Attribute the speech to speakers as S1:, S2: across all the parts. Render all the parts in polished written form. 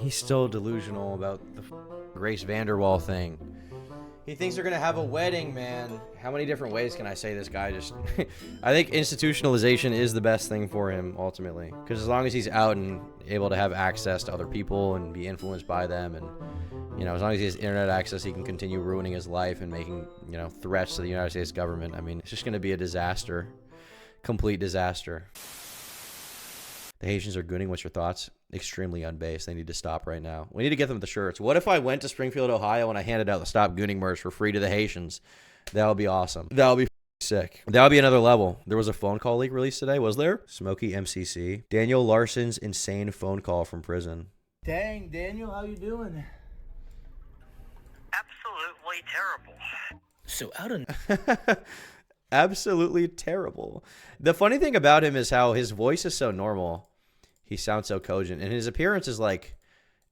S1: He's still delusional about the Grace Vanderwal thing. He thinks they're going to have a wedding, man. How many different ways can I say this guy just... I think institutionalization is the best thing for him, ultimately. Because as long as he's out and able to have access to other people and be influenced by them, and, you know, as long as he has internet access, he can continue ruining his life and making, you know, threats to the United States government. I mean, it's just going to be a disaster. Complete disaster. The Haitians are gooning. What's your thoughts? Extremely unbased. They need to stop right now. We need to get them the shirts. What if I went to Springfield, Ohio, and I handed out the Stop Gooning merch for free to the Haitians? That would be awesome. That would be sick. That would be another level. There was a phone call leak released today, was there? Smokey MCC. Daniel Larson's insane phone call from prison.
S2: Dang, Daniel, how you doing?
S3: Absolutely terrible.
S2: So out of...
S1: Absolutely terrible. The funny thing about him is how his voice is so normal. He sounds so cogent, and his appearance is like,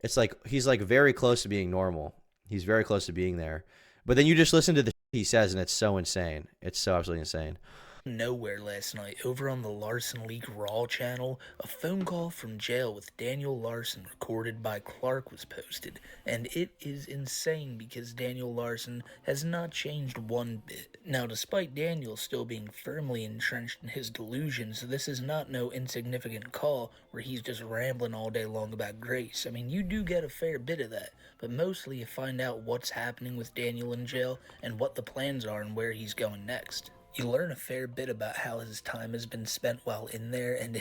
S1: it's like he's like very close to being normal. He's very close to being there. But then you just listen to the he says, and it's so insane. It's so absolutely insane.
S2: Nowhere last night, over on the Larson Leak Raw channel, a phone call from jail with Daniel Larson recorded by Clark was posted, and it is insane because Daniel Larson has not changed one bit. Now, despite Daniel still being firmly entrenched in his delusions, this is not no insignificant call where he's just rambling all day long about Grace. I mean, you do get a fair bit of that, but mostly you find out what's happening with Daniel in jail and what the plans are and where he's going next. You learn a fair bit about how his time has been spent while in there, and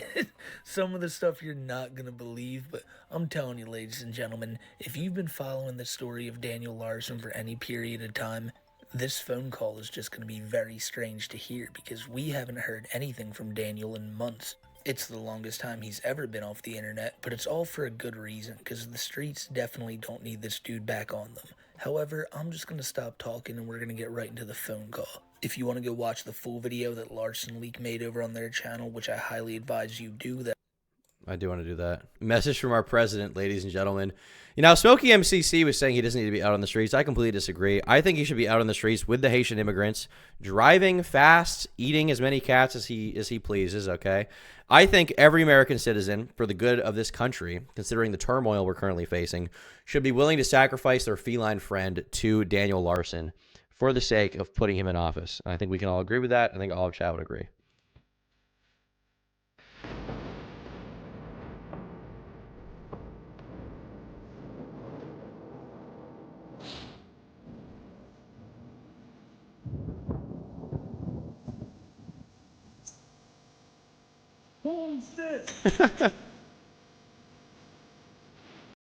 S2: some of the stuff you're not going to believe, but I'm telling you, ladies and gentlemen, if you've been following the story of Daniel Larson for any period of time, this phone call is just going to be very strange to hear, because we haven't heard anything from Daniel in months. It's the longest time he's ever been off the internet, but it's all for a good reason, because the streets definitely don't need this dude back on them. However, I'm just going to stop talking and we're going to get right into the phone call. If you want to go watch the full video that Larson Leak made over on their channel, which I highly advise you do, that
S1: I do want to do that. Message from our president, ladies and gentlemen. You know, Smokey MCC was saying he doesn't need to be out on the streets. I completely disagree. I think he should be out on the streets with the Haitian immigrants, driving fast, eating as many cats as he pleases, okay? I think every American citizen, for the good of this country, considering the turmoil we're currently facing, should be willing to sacrifice their feline friend to Daniel Larson for the sake of putting him in office. I think we can all agree with that. I think all of chat would agree.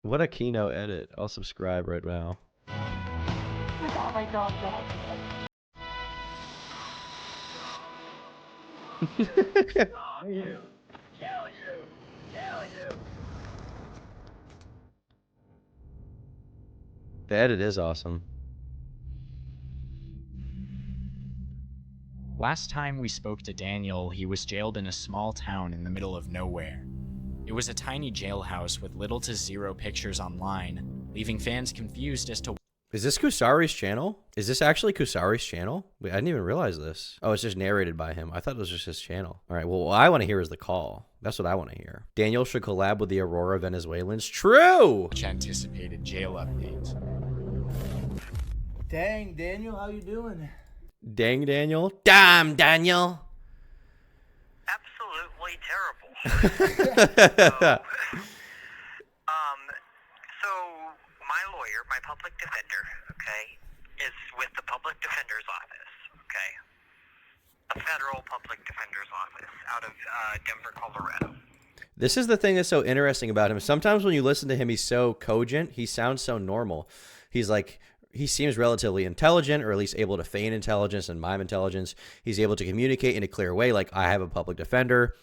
S1: What a keynote edit. I'll subscribe right now.
S4: Oh my god, Kill you! Kill you! Kill you!
S1: The edit is awesome.
S5: Last time we spoke to Daniel, he was jailed in a small town in the middle of nowhere. It was a tiny jailhouse with little to zero pictures online, leaving fans confused as to...
S1: Is this Kusari's channel? Is this actually Kusari's channel? Wait, I didn't even realize this. Oh, it's just narrated by him. I thought it was just his channel. All right, well, what I want to hear is the call. That's what I want to hear. Daniel should collab with the Aurora Venezuelans. True!
S5: much anticipated jail update.
S2: Dang, Daniel, how you doing?
S1: Dang, Daniel. Damn, Daniel.
S3: Absolutely terrible. So my lawyer, my public defender, okay, is with the public defender's office, okay? A federal public defender's office out of Denver, Colorado.
S1: This is the thing that's so interesting about him. Sometimes when you listen to him, he's so cogent. He sounds so normal. He's like... He seems relatively intelligent, or at least able to feign intelligence and mime intelligence. He's able to communicate in a clear way, like, I have a public defender.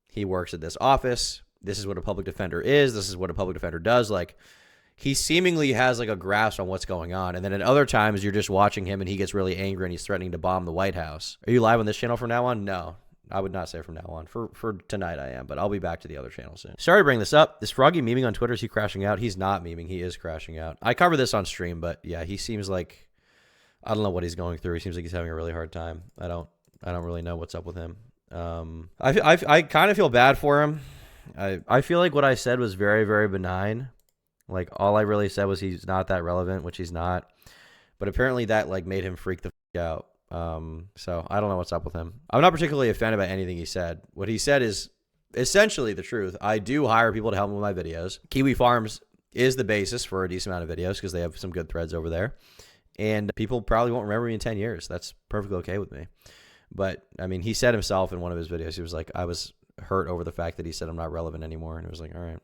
S1: He works at this office. This is what a public defender is. This is what a public defender does. Like, he seemingly has, like, a grasp on what's going on. And then at other times, you're just watching him, and he gets really angry, and he's threatening to bomb the White House. Are you live on this channel from now on? No. I would not say from now on. For tonight I am, but I'll be back to the other channel soon. Sorry to bring this up. Is Froggy memeing on Twitter? Is he crashing out? He's not memeing. He is crashing out. I cover this on stream, but yeah, he seems like, I don't know what he's going through. He seems like he's having a really hard time. I don't really know what's up with him. I kind of feel bad for him. I feel like what I said was very, very benign. Like, all I really said was he's not that relevant, which he's not. But apparently that, like, made him freak the f out. So I don't know what's up with him. I'm not particularly offended by anything he said. What he said is essentially the truth. I do hire people to help me with my videos. Kiwi Farms is the basis for a decent amount of videos because they have some good threads over there. And people probably won't remember me in 10 years. That's perfectly okay with me. But, I mean, he said himself in one of his videos, he was like, I was hurt over the fact that he said I'm not relevant anymore. And it was like, all right.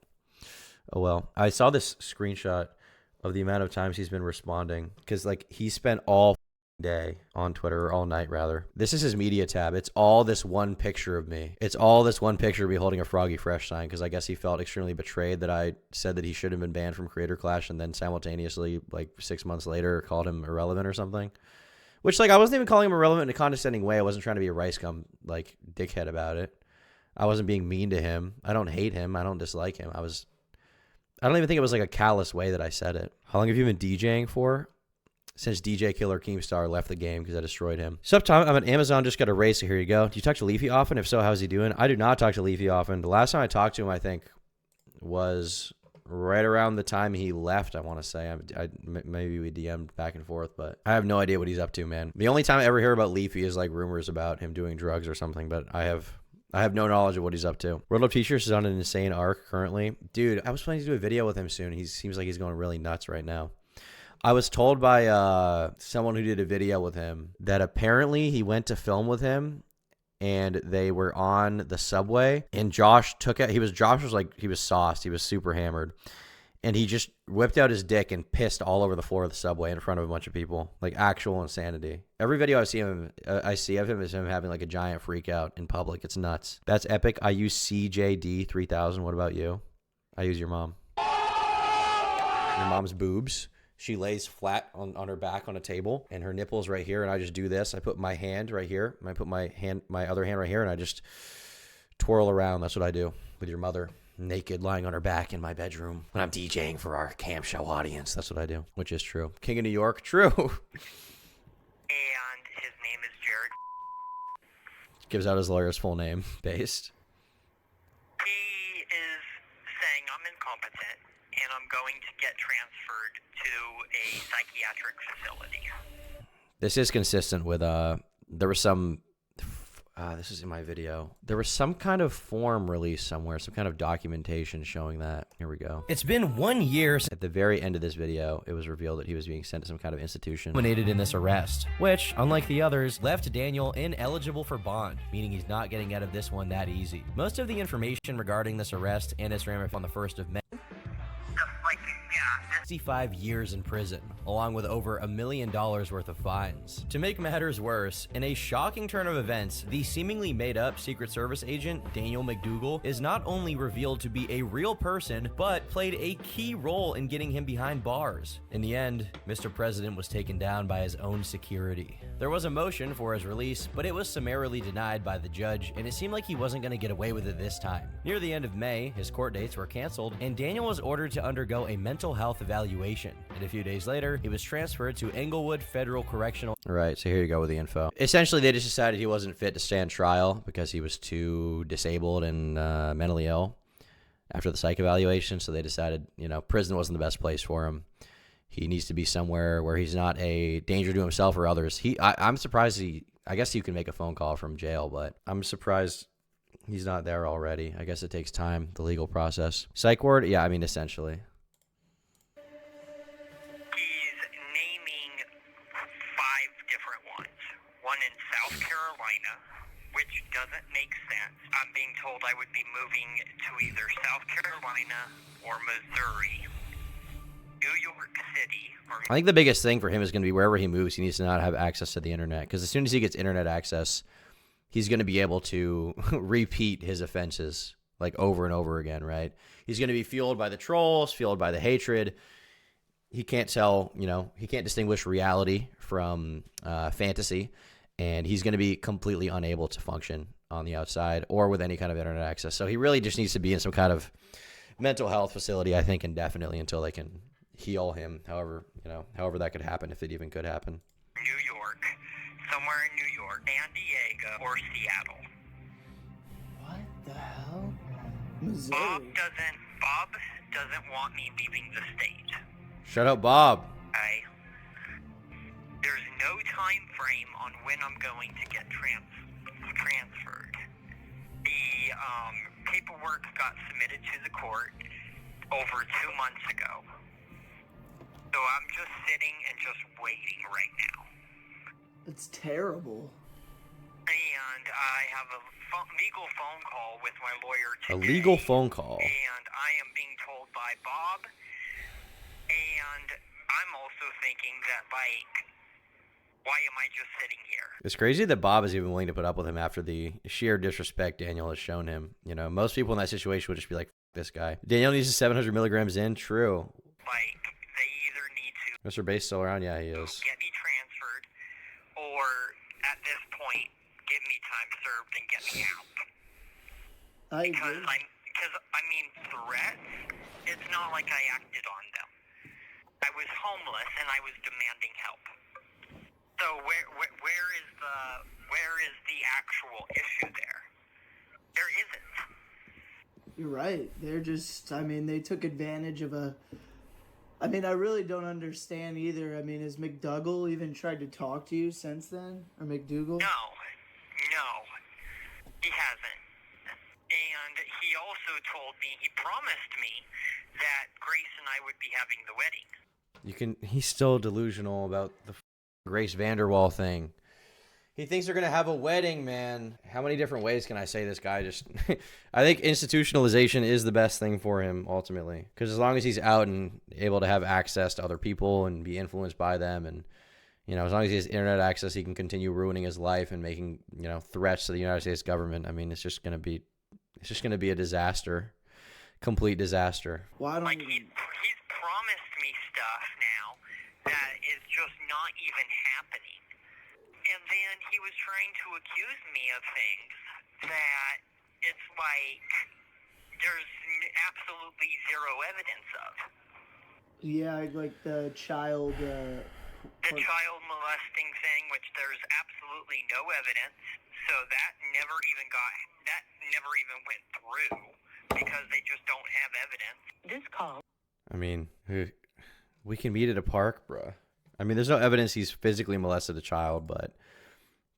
S1: Oh, well. I saw this screenshot of the amount of times he's been responding because, like, he spent all day on Twitter, or all night rather. This is his media tab. It's all this one picture of me. It's all this one picture of me holding a Froggy Fresh sign because I guess he felt extremely betrayed that I said that he should have been banned from Creator Clash and then simultaneously, like 6 months later, called him irrelevant or something. Which, like, I wasn't even calling him irrelevant in a condescending way. I wasn't trying to be a rice gum, like, dickhead about it. I wasn't being mean to him. I don't hate him. I don't dislike him. I don't even think it was like a callous way that I said it. How long have you been DJing for? Since DJ Killer Keemstar left the game because I destroyed him. Sup, Tom? I'm at Amazon, just got a raise, so here you go. Do you talk to Leafy often? If so, how's he doing? I do not talk to Leafy often. The last time I talked to him, I think, was right around the time he left, I want to say. Maybe we DM'd back and forth, but I have no idea what he's up to, man. The only time I ever hear about Leafy is like rumors about him doing drugs or something, but I have no knowledge of what he's up to. World of Teachers is on an insane arc currently. Dude, I was planning to do a video with him soon. He seems like he's going really nuts right now. I was told by someone who did a video with him that apparently he went to film with him and they were on the subway and Josh was sauced. He was super hammered. And he just whipped out his dick and pissed all over the floor of the subway in front of a bunch of people. Like, actual insanity. Every video I see of him is him having like a giant freak out in public. It's nuts. That's epic. I use CJD3000. What about you? I use your mom. Your mom's boobs. She lays flat on her back on a table and her nipples right here. And I just do this. I put my hand right here. And I put my other hand right here. And I just twirl around. That's what I do with your mother. Naked, lying on her back in my bedroom when I'm DJing for our camp show audience. That's what I do, which is true. King of New York, true.
S3: And his name is Jared.
S1: Gives out his lawyer's full name, based.
S3: He is saying I'm incompetent and I'm going to get transferred to a psychiatric facility.
S1: This is consistent with, there was some, this is in my video. There was some kind of form released somewhere, some kind of documentation showing that. Here we go. It's been 1 year. At the very end of this video, it was revealed that he was being sent to some kind of institution. Culminated in this arrest, which, unlike the others, left Daniel ineligible for bond, meaning he's not getting out of this one that easy. Most of the information regarding this arrest and its ramifications on the 1st of May. 65 years in prison, along with over $1 million worth of fines. To make matters worse, in a shocking turn of events, the seemingly made-up Secret Service agent, Daniel McDougal, is not only revealed to be a real person, but played a key role in getting him behind bars. In the end, Mr. President was taken down by his own security. There was a motion for his release, but it was summarily denied by the judge, and it seemed like he wasn't going to get away with it this time. Near the end of May, his court dates were canceled, and Daniel was ordered to undergo a mental health evaluation. And a few days later, he was transferred to Englewood Federal Correctional. All right, so here you go with the info. Essentially, they just decided he wasn't fit to stand trial because he was too disabled and mentally ill after the psych evaluation. So they decided, prison wasn't the best place for him. He needs to be somewhere where he's not a danger to himself or others. I'm surprised I guess you can make a phone call from jail, but I'm surprised he's not there already. I guess it takes time, the legal process. Psych ward? Yeah, I mean, essentially.
S3: He's naming 5 different ones. One in South Carolina, which doesn't make sense. I'm being told I would be moving to either South Carolina or Missouri. New York City.
S1: I think the biggest thing for him is going to be wherever he moves, he needs to not have access to the internet. Because as soon as he gets internet access, he's going to be able to repeat his offenses like over and over again, right? He's going to be fueled by the trolls, fueled by the hatred. He can't tell, he can't distinguish reality from fantasy. And he's going to be completely unable to function on the outside or with any kind of internet access. So he really just needs to be in some kind of mental health facility, I think, indefinitely until they can heal him, however that could happen, if it even could happen.
S3: New York, somewhere in New York, San Diego, or Seattle.
S6: What the hell?
S3: Bob doesn't want me leaving the state.
S1: Shut up, Bob.
S3: Okay? There's no time frame on when I'm going to get transferred. The paperwork got submitted to the court over 2 months ago. So I'm just sitting and just waiting right now.
S7: It's terrible.
S3: And I have a legal phone call with my lawyer
S1: A
S3: today.
S1: legal phone call.
S3: And I am being told by Bob. And I'm also thinking that, like, why am I just sitting here?
S1: It's crazy that Bob is even willing to put up with him after the sheer disrespect Daniel has shown him. You know, most people in that situation would just be like, F this guy. Daniel needs his 700 milligrams in. True.
S3: Like, they either need to
S1: Mr. Bass still around? Yeah, he is.
S3: get me transferred, or at this point, give me time served and get me out.
S7: I
S3: Because
S7: agree.
S3: I mean, threats, it's not like I acted on them. I was homeless and I was demanding help. So where is the actual issue there? There isn't.
S7: You're right. They're just, I mean, they took advantage of a. I mean, I really don't understand either. I mean, has McDougal even tried to talk to you since then? Or McDougal?
S3: No, he hasn't. And he also told me, he promised me that Grace and I would be having the wedding.
S1: He's still delusional about the Grace Vanderwal thing. He thinks they're going to have a wedding, man. How many different ways can I say this guy just... I think institutionalization is the best thing for him, ultimately. Because as long as he's out and able to have access to other people and be influenced by them, and, you know, as long as he has internet access, he can continue ruining his life and making, you know, threats to the United States government. I mean, it's just going to be a disaster. Complete disaster.
S7: Well, I don't
S3: Like,
S7: even.
S3: he's promised me stuff now that is just not even happening. And then he was trying to accuse me of things that it's like there's absolutely zero evidence of.
S7: Yeah, like the child.
S3: The child molesting thing, which there's absolutely no evidence, so that never even went through because they just don't have evidence.
S4: This call.
S1: I mean, we can meet at a park, bruh. I mean, there's no evidence he's physically molested a child, but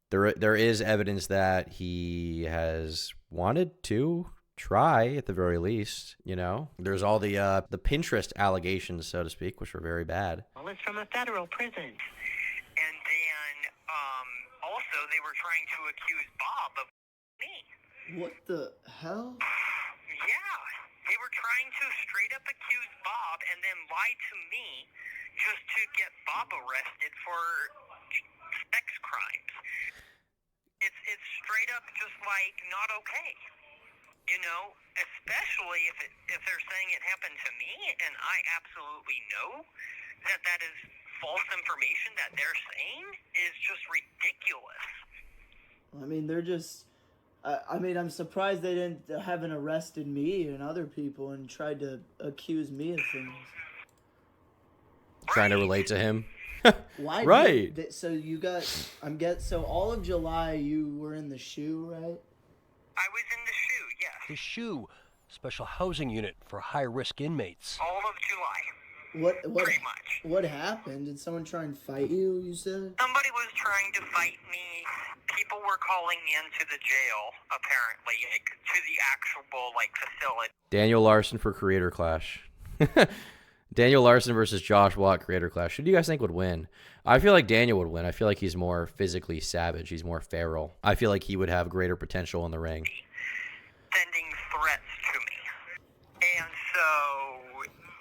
S1: there is evidence that he has wanted to try at the very least, you know? There's all the Pinterest allegations, so to speak, which were very bad.
S4: Well, it's from a federal prison.
S3: And then also they were trying to accuse Bob of me.
S7: What the hell?
S3: Yeah, they were trying to straight up accuse Bob and then lie to me just to get Bob arrested for sex crimes. It's straight up just like not okay. You know, especially if they're saying it happened to me, and I absolutely know that is false information that they're saying is just ridiculous.
S7: I mean, they're just. I mean, I'm surprised they haven't arrested me and other people and tried to accuse me of things.
S1: Trying to relate to him.
S7: Why?
S1: Right.
S7: So you got. So all of July you were in the shoe, right?
S3: I was in the shoe, yes.
S8: The SHU, Special Housing Unit for high-risk inmates.
S3: All of July,
S7: What?
S3: pretty much.
S7: What happened? Did someone try and fight you? You said.
S3: Somebody was trying to fight me. People were calling into the jail, apparently, like, to the actual, like, facility.
S1: Daniel Larson for Creator Clash. Daniel Larson versus Josh Watt Creator Clash. Who do you guys think would win? I feel like Daniel would win. I feel like he's more physically savage. He's more feral. I feel like he would have greater potential in the ring.
S3: Sending threats to me. And so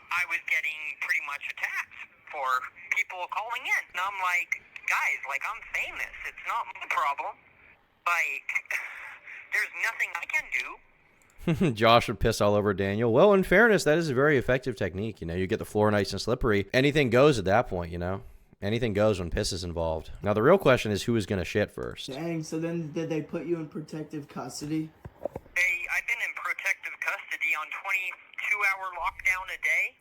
S3: I was getting pretty much attacked for people calling in. And I'm like, guys, like, I'm famous. It's not my problem. Like, there's nothing I can do.
S1: Josh would piss all over Daniel. Well, in fairness, that is a very effective technique. You know, you get the floor nice and slippery. Anything goes at that point, you know? Anything goes when piss is involved. Now, the real question is who is going to shit first?
S7: Dang. So then, did they put you in protective custody?
S3: I've been in protective custody on 22-hour lockdown a day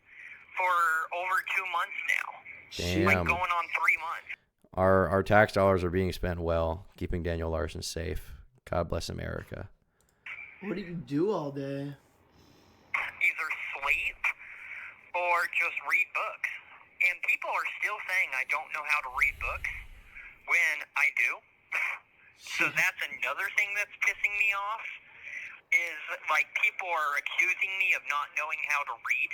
S3: for over 2 months now. Like
S1: Damn.
S3: going on 3 months.
S1: Our tax dollars are being spent well, keeping Daniel Larson safe. God bless America.
S7: What do you do all day?
S3: Either sleep or just read books. And people are still saying I don't know how to read books when I do. So that's another thing that's pissing me off, is like people are accusing me of not knowing how to read,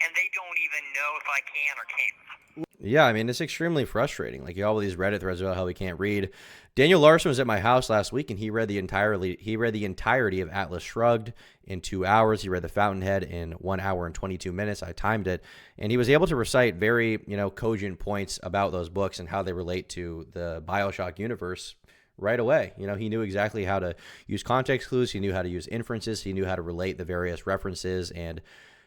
S3: and they don't even know if I can or can't.
S1: Yeah, I mean, it's extremely frustrating. Like, you have all these Reddit threads about how we can't read. Daniel Larson was at my house last week, and he read the entirety of Atlas Shrugged in 2 hours. He read The Fountainhead in 1 hour and 22 minutes. I timed it, and he was able to recite very, cogent points about those books and how they relate to the BioShock universe right away. He knew exactly how to use context clues. He knew how to use inferences. He knew how to relate the various references and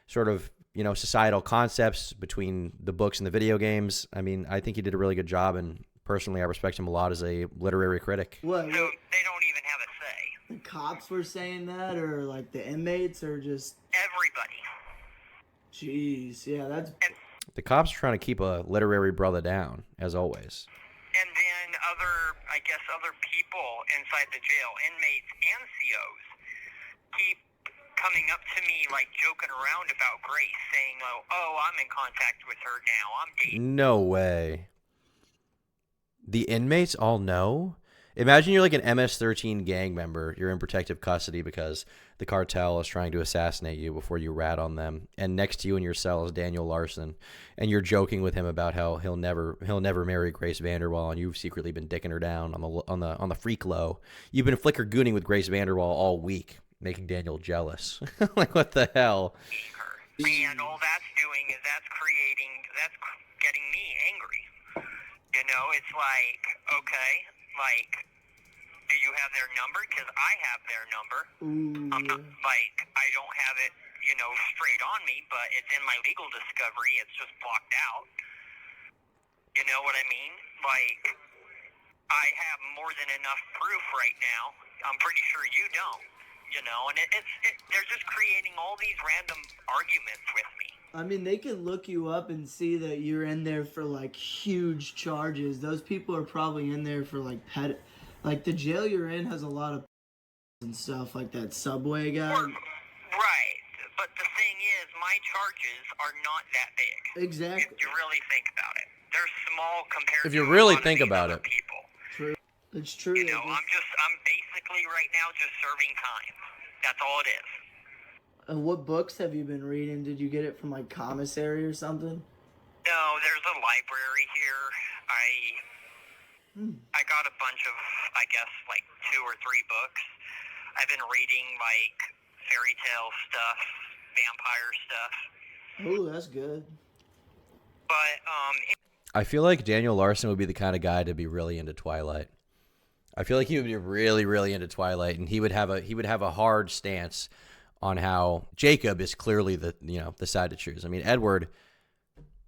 S1: sort of, societal concepts between the books and the video games. I mean, I think he did a really good job, and personally, I respect him a lot as a literary critic.
S7: What?
S3: So they don't even have a say.
S7: The cops were saying that, or like the inmates, or just
S3: Everybody.
S7: jeez, yeah, that's
S1: The cops are trying to keep a literary brother down, as always.
S3: And then other people inside the jail, inmates and COs, keep coming up to me like joking around about Grace, saying, oh, I'm in contact with her now. I'm dating.
S1: No way. The inmates all know? Imagine you're like an MS-13 gang member. You're in protective custody because the cartel is trying to assassinate you before you rat on them. And next to you in your cell is Daniel Larson, and you're joking with him about how he'll never marry Grace Vanderwal, and you've secretly been dicking her down on the freak low. You've been flicker gooning with Grace Vanderwal all week, making Daniel jealous. Like, what the hell?
S3: And all that's doing is that's getting me angry. It's like, okay, like, do you have their number? Because I have their number. I'm not, like, I don't have it, straight on me, but it's in my legal discovery. It's just blocked out. You know what I mean? Like, I have more than enough proof right now. I'm pretty sure you don't. And they're just creating all these random arguments with me.
S7: I mean, they can look you up and see that you're in there for like huge charges. Those people are probably in there for like like the jail you're in has a lot of and stuff, like that Subway guy.
S3: Right, but the thing is, my charges are not that big.
S7: Exactly.
S3: If you really think about it, they're small compared
S1: If you
S3: to
S1: really
S3: a lot of
S1: think
S3: these
S1: about
S3: other
S1: it.
S3: people.
S7: True. It's true.
S3: I'm basically right now just serving time. That's all it is.
S7: And what books have you been reading? Did you get it from like commissary or something?
S3: No, there's a library here. I got a bunch of, I guess, like 2 or 3 books. I've been reading like fairy tale stuff, vampire stuff.
S7: Oh, that's good.
S3: But
S1: I feel like Daniel Larson would be the kind of guy to be really into Twilight. I feel like he would be really, really into Twilight, and he would have a hard stance on how Jacob is clearly the side to choose. I mean, Edward,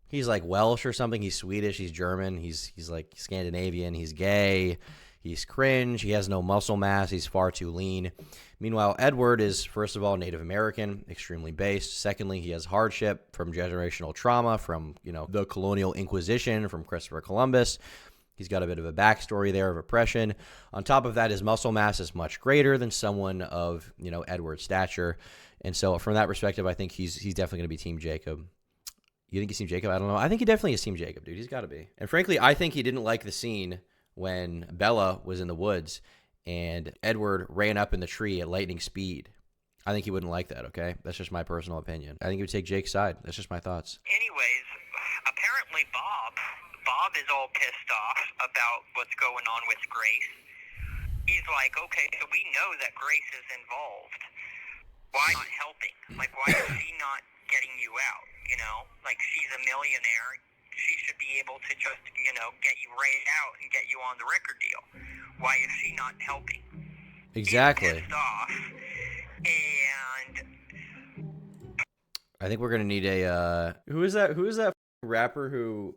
S1: he's like Welsh or something. He's Swedish. He's German. He's like Scandinavian. He's gay. He's cringe. He has no muscle mass. He's far too lean. Meanwhile, Edward is, first of all, Native American, extremely based. Secondly, he has hardship from generational trauma, from the colonial Inquisition, from Christopher Columbus. He's got a bit of a backstory there of oppression. On top of that, his muscle mass is much greater than someone of, Edward's stature. And so from that perspective, I think he's definitely going to be Team Jacob. You think he's Team Jacob? I don't know. I think he definitely is Team Jacob, dude. He's got to be. And frankly, I think he didn't like the scene when Bella was in the woods and Edward ran up in the tree at lightning speed. I think he wouldn't like that, okay? That's just my personal opinion. I think he would take Jake's side. That's just my thoughts.
S3: anyways, apparently Bob is all pissed off about what's going on with Grace. He's like, okay, so we know that Grace is involved. Why not helping? Like, why is she not getting you out? Like, she's a millionaire. She should be able to just, get you right out and get you on the record deal. Why is she not helping?
S1: Exactly.
S3: He's pissed off. And
S1: I think we're gonna need a who is that rapper who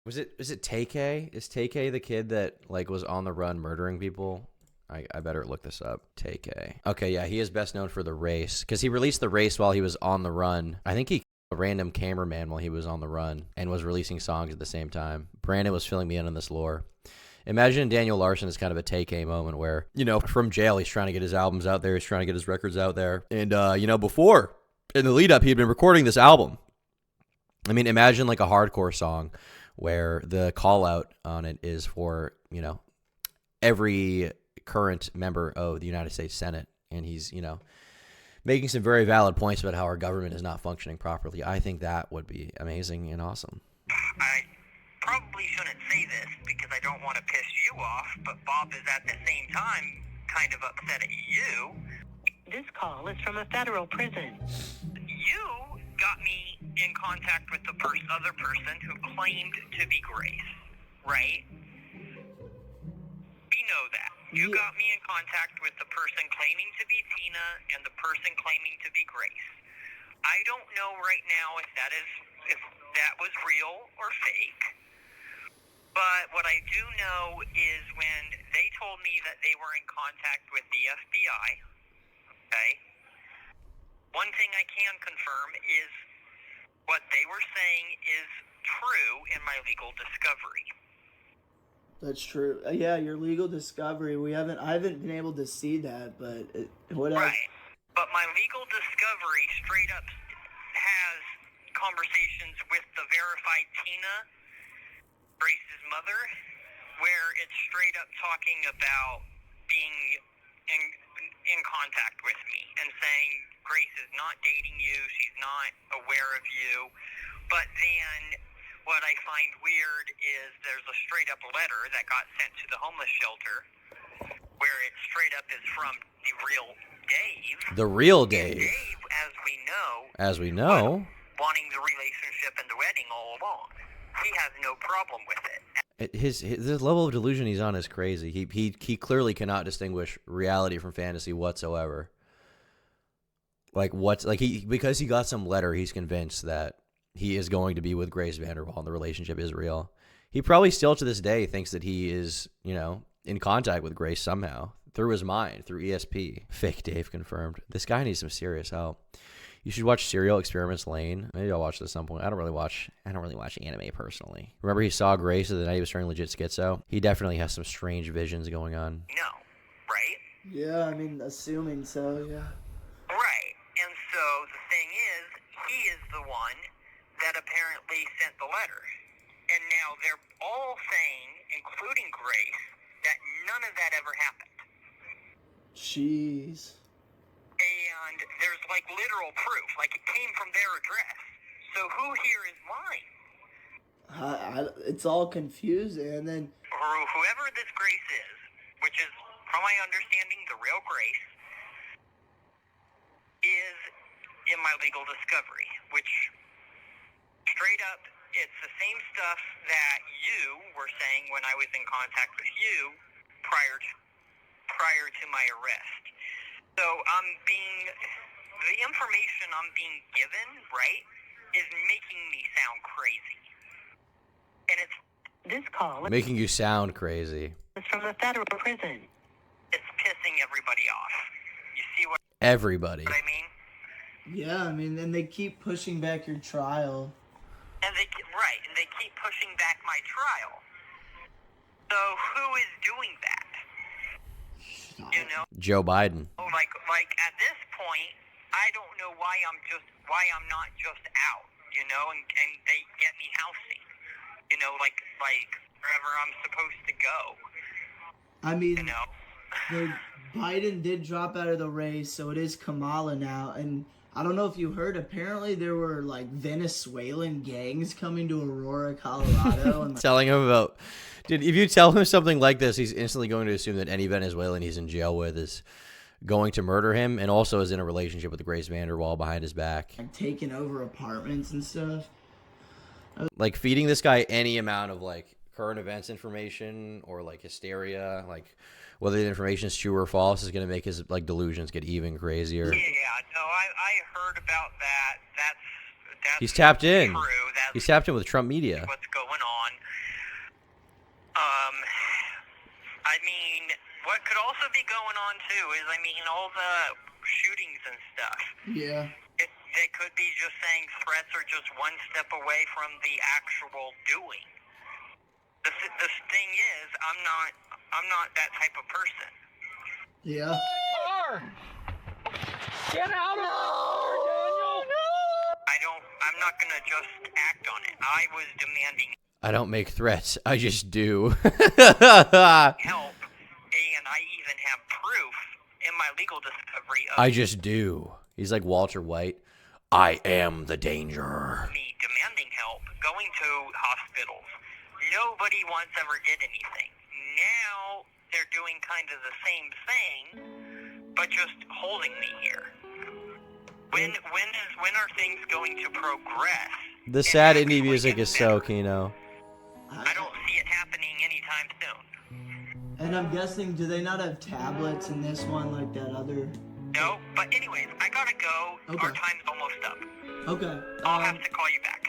S1: is it Tay-K? Is Tay-K the kid that like was on the run murdering people? I better look this up. Tay-K. Okay, yeah, he is best known for The Race because he released The Race while he was on the run. I think he killed a random cameraman while he was on the run and was releasing songs at the same time. Brandon was filling me in on this lore. Imagine Daniel Larson is kind of a Tay-K moment where, from jail, he's trying to get his albums out there. He's trying to get his records out there. And, before, in the lead up, he had been recording this album. I mean, imagine like a hardcore song where the call out on it is for, you know, every current member of the United States Senate. And he's, you know, making some very valid points about how our government is not functioning properly. I think that would be amazing and awesome.
S3: I probably shouldn't say this because I don't want to piss you off, but Bob is at the same time kind of upset at you.
S4: This call is from a federal prison.
S3: You got me in contact with the other person who claimed to be Grace, right? We know that. You got me in contact with the person claiming to be Tina and the person claiming to be Grace. I don't know right now if that was real or fake. But what I do know is when they told me that they were in contact with the FBI, okay, one thing I can confirm is what they were saying is true in my legal discovery.
S7: That's true. Yeah, your legal discovery. I haven't been able to see that, but what else?
S3: Right. But my legal discovery straight up has conversations with the verified Tina, Grace's mother, where it's straight up talking about being in contact with me and saying Grace is not dating you, she's not aware of you. But then what I find weird is there's a straight up letter that got sent to the homeless shelter where it straight up is from the real Dave.
S1: The real
S3: And
S1: Dave.
S3: Dave,
S1: As we know.
S3: was wanting the relationship and the wedding all along. He has no problem with it.
S1: His level of delusion he's on is crazy. He clearly cannot distinguish reality from fantasy whatsoever. Because he got some letter, he's convinced that he is going to be with Grace Vanderwal and the relationship is real. He probably still to this day thinks that he is, you know, in contact with Grace somehow through his mind, through ESP. Fake Dave confirmed. This guy needs some serious help. You should watch Serial Experiments Lane. Maybe I'll watch this at some point. I don't really watch anime personally. Remember he saw Grace the night he was turning legit schizo? He definitely has some strange visions going on.
S3: No, right?
S7: Yeah, I mean, assuming so, yeah.
S3: Right. And so the thing is, he is the one that apparently sent the letter. And now they're all saying, including Grace, that none of that ever happened.
S7: Jeez.
S3: And there's like literal proof, like it came from their address. So who here is lying?
S7: It's all confusing, and then
S3: Or whoever this Grace is, which is, from my understanding, the real Grace, is in my legal discovery, which straight up, it's the same stuff that you were saying when I was in contact with you prior to my arrest. So the information I'm being given, right, is making me sound crazy. And
S4: This call
S1: Making you sound crazy.
S4: is from a federal prison.
S3: it's pissing everybody off. You see what
S1: Everybody.
S3: I mean?
S7: yeah, I mean, and they keep pushing back your trial.
S3: And they keep pushing back my trial. So who is doing that? You know,
S1: Joe Biden.
S3: like at this point, I don't know why I'm not just out, you know, and they get me housing, you know, like wherever I'm supposed to go,
S7: I mean,
S3: you know.
S7: Biden did drop out of the race, so it is Kamala now. And I don't know if you heard, apparently there were like Venezuelan gangs coming to Aurora, Colorado. And
S1: Telling him about... Dude, if you tell him something like this, he's instantly going to assume that any Venezuelan he's in jail with is going to murder him and also is in a relationship with Grace Vanderwal behind his back.
S7: like taking over apartments and stuff.
S1: Like feeding this guy any amount of like current events information or like hysteria, like whether the information is true or false is going to make his like delusions get even crazier.
S3: Yeah, no, I heard about that. That's
S1: He's tapped in.
S3: True. That's
S1: He's tapped in with Trump media.
S3: what's going on. I mean, what could also be going on too is, I mean, all the shootings and stuff.
S7: Yeah.
S3: They could be just saying threats are just one step away from the actual doing. The thing is, I'm not that type of person.
S7: Yeah.
S3: I'm not going to just act on it. I was demanding
S1: I don't make threats. I just do.
S3: help, and I even have proof in my legal discovery of
S1: I just do. He's like Walter White. I am the danger.
S3: me demanding help, going to hospitals. Nobody once ever did anything. Now they're doing kind of the same thing, but just holding me here. When are things going to progress?
S1: The sad
S3: and
S1: indie
S3: actually
S1: music
S3: get
S1: is so
S3: better?
S1: Kino.
S3: I don't see it happening anytime soon.
S7: And I'm guessing, do they not have tablets in this one like that other?
S3: No, but anyways, I gotta go.
S7: Okay.
S3: Our time's almost up.
S7: Okay.
S3: I'll have to call you back.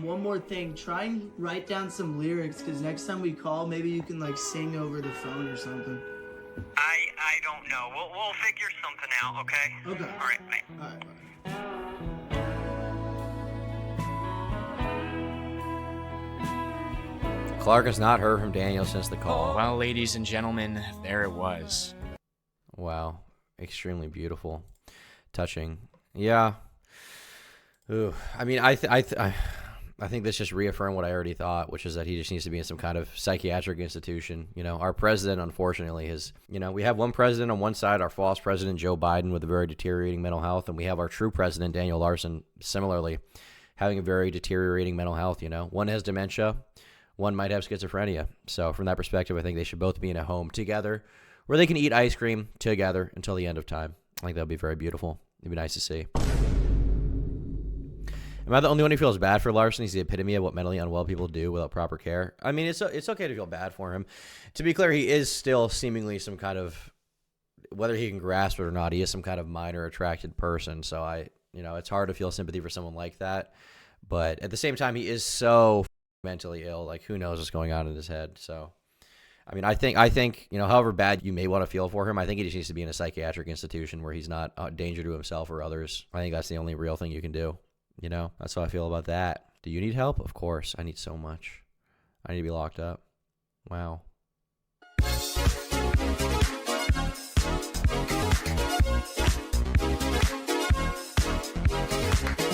S7: One more thing. Try and write down some lyrics, because next time we call, maybe you can like sing over the phone or something.
S3: I don't know. We'll figure something out, okay?
S7: Okay.
S3: All right, bye.
S7: All right. Bye.
S1: Clark has not heard from Daniel since the call.
S5: Well, ladies and gentlemen, there it was.
S1: Wow. Extremely beautiful. Touching. Yeah. Ooh. I mean, I think this just reaffirmed what I already thought, which is that he just needs to be in some kind of psychiatric institution. You know, our president, unfortunately, we have one president on one side, our false president, Joe Biden, with a very deteriorating mental health, and we have our true president, Daniel Larson, similarly, having a very deteriorating mental health, you know. One has dementia, one might have schizophrenia. So from that perspective, I think they should both be in a home together where they can eat ice cream together until the end of time. I think that would be very beautiful. It'd be nice to see. Am I the only one who feels bad for Larson? He's the epitome of what mentally unwell people do without proper care. I mean, it's okay to feel bad for him. To be clear, he is still seemingly some kind of, whether he can grasp it or not, he is some kind of minor attracted person. So it's hard to feel sympathy for someone like that. But at the same time, he is so mentally ill. Like, who knows what's going on in his head? So, I mean, I think, however bad you may want to feel for him, I think he just needs to be in a psychiatric institution where he's not a danger to himself or others. I think that's the only real thing you can do. That's how I feel about that. Do you need help? Of course. I need so much. I need to be locked up. Wow.